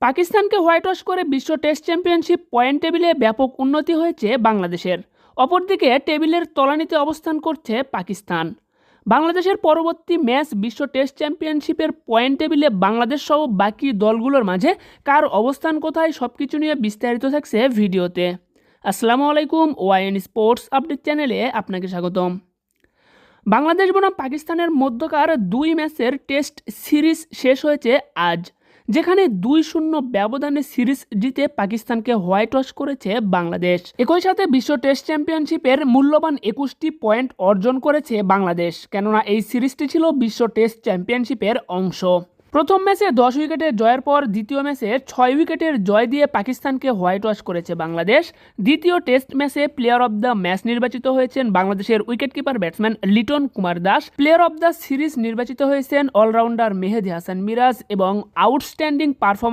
পাকিস্তানকে white wash করে বিশ্ব টেস্ট চ্যাম্পিয়নশিপ পয়েন্ট টেবিলে ব্যাপক উন্নতি হয়েছে বাংলাদেশের। অপরদিকে টেবিলের তলানিতে অবস্থান করছে পাকিস্তান। বাংলাদেশের পরবর্তী ম্যাচ বিশ্ব টেস্ট চ্যাম্পিয়নশিপের পয়েন্ট টেবিলে বাংলাদেশ সহ বাকি দলগুলোর মাঝে কার অবস্থান কোথায় সবকিছু নিয়ে বিস্তারিত থাকছে ভিডিওতে। আসসালামু আলাইকুম, ওয়াইএন স্পোর্টস আপডেট চ্যানেলে আপনাকে স্বাগতম। বাংলাদেশ বনাম পাকিস্তানের মধ্যকার 2 ম্যাচের টেস্ট সিরিজ শেষ হয়েছে আজ, যেখানে 2-0 ব্যবধানে সিরিজ জিতে পাকিস্তানকে হোয়াইট ওয়াশ করেছে বাংলাদেশ। একই সাথে বিশ্ব টেস্ট চ্যাম্পিয়নশিপের মূল্যবান 21টি পয়েন্ট অর্জন করেছে বাংলাদেশ, কেননা এই সিরিজটি ছিল বিশ্ব টেস্ট চ্যাম্পিয়নশিপের অংশ। প্রথম ম্যাচে 10 উইকেটের জয়ের পর দ্বিতীয় ম্যাচে 6 উইকেটের জয় দিয়ে পাকিস্তানকে হোয়াইট ওয়াশ করেছে বাংলাদেশ। দ্বিতীয় টেস্ট ম্যাচে প্লেয়ার অব দ্য ম্যাচ নির্বাচিত হয়েছেন বাংলাদেশের wicketkeeper batsman Liton Kumar Das. Player of the series নির্বাচিত হয়েছেন অলরাউন্ডার মেহেদী হাসান মিরাজ এবং আউটস্ট্যান্ডিং পারফরম্যান্স